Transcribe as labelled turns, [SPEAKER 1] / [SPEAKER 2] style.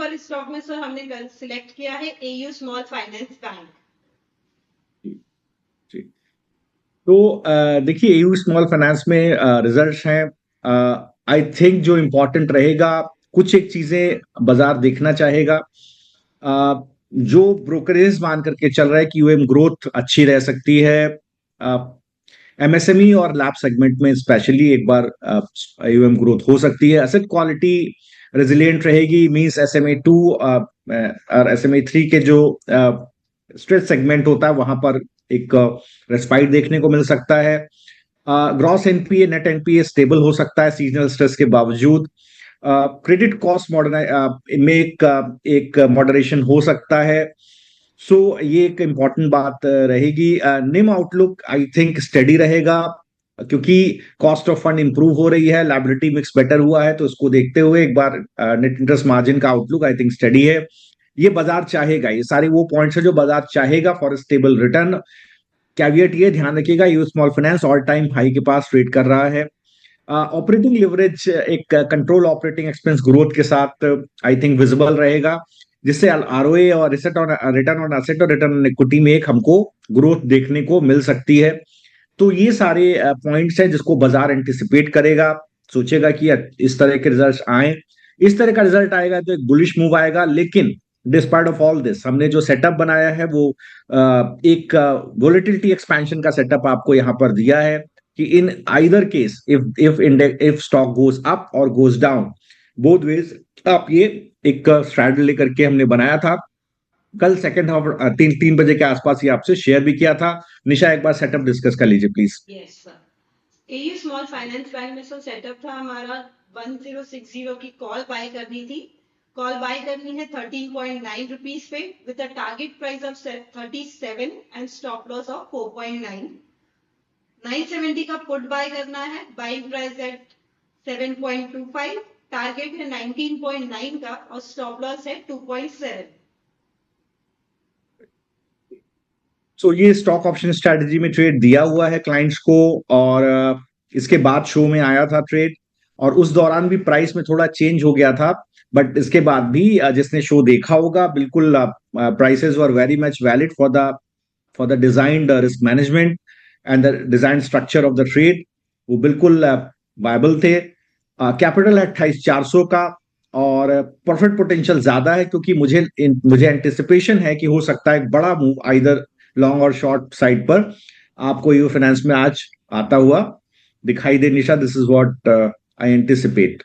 [SPEAKER 1] वाले स्टॉक में सर हमने कल सिलेक्ट किया है एयू स्मॉल फाइनेंस बैंक।
[SPEAKER 2] तो देखिए एयू स्मॉल फाइनेंस में रिजल्ट्स हैं। आई थिंक जो इम्पोर्टेंट रहेगा, कुछ एक चीजें बाजार देखना चाहेगा। जो ब्रोकरेज मान करके चल रहा है कि यूएम ग्रोथ अच्छी रह सकती है, एमएसएमई और लैब सेगमेंट में स्पेशली एक बार यूएम ग्रोथ हो सकती है। एसेट क्वालिटी रेजिलिएंट रहेगी, मींस एसएमए 2 और एसएमए 3 के जो स्ट्रेस सेगमेंट होता है वहां पर एक रेस्पाइट देखने को मिल सकता है। Gross NPA net NPA stable हो सकता है सीजनल स्ट्रेस के बावजूद। क्रेडिट कॉस्ट में एक मॉडरेशन हो सकता है। सो ये एक इंपॉर्टेंट बात रहेगी। निम आउटलुक आई थिंक स्टडी रहेगा, क्योंकि कॉस्ट ऑफ फंड इंप्रूव हो रही है, लायबिलिटी मिक्स बेटर हुआ है, तो इसको देखते हुए एक बार नेट इंटरेस्ट मार्जिन का आउटलुक आई थिंक स्टडी है। ये बाजार चाहेगा, ये सारे वो पॉइंट्स है जो बाजार चाहेगा फॉर स्टेबल रिटर्न। कैविएट ये ध्यान रखिएगा, US small finance all time high के पास ट्रेड कर रहा है। ऑपरेटिंग लिवरेज एक कंट्रोल ऑपरेटिंग एक्सपेंस ग्रोथ के साथ आई थिंक विजिबल रहेगा, जिससे आरओए और रिटर्न ऑन एसेट और रिटर्न ऑन इक्विटी में एक हमको ग्रोथ देखने को मिल सकती है। तो ये सारे पॉइंट्स हैं जिसको बाजार एंटिसिपेट करेगा, सोचेगा कि इस तरह के रिजल्ट आए। इस तरह का रिजल्ट आएगा तो एक बुलिश मूव आएगा। लेकिन डिस्पाइट ऑफ ऑल दिस, हमने जो सेटअप बनाया है वो एक वोलेटिलिटी एक्सपेंशन का सेटअप आपको यहां पर दिया है कि in either case if stock goes up और गोज डाउन, बोथ वेज आप ये एक स्ट्रैटेजी लेकर के हमने बनाया था। कल सेकंड हाफ 3 बजे के आसपास ये आपसे शेयर भी किया था। निशा एक बार सेटअप डिस्कस कर लीजिए please.
[SPEAKER 1] Yes sir, AU small finance bank में सर सेटअप था हमारा 1060 की कॉल बाय करनी थी। कॉल बाय करनी है 13.9 रुपीज पे with a target price of 37 and stop loss of 4.9। 970 का पुट बाय करना है, बाइंग प्राइस एट 7.25, टारगेट है 19.9 का और स्टॉप लॉस है 2.7।
[SPEAKER 2] सो ये स्टॉक ऑप्शन स्ट्रेटजी में ट्रेड दिया हुआ है क्लाइंट्स को, और इसके बाद शो में आया था ट्रेड, और उस दौरान भी प्राइस में थोड़ा चेंज हो गया था। बट इसके बाद भी जिसने शो देखा होगा, बिल्कुल prices were very much valid for the designed risk management and the design structure of the trade. वो बिल्कुल वायबल थे। कैपिटल है 28,400 का, और प्रॉफिट पोटेंशियल ज्यादा है, क्योंकि मुझे एंटिसिपेशन है कि हो सकता है एक बड़ा मूव आइदर लॉन्ग और शॉर्ट साइड पर आपको यू फाइनेंस में आज आता हुआ दिखाई दे। Nisha, this is what I anticipate.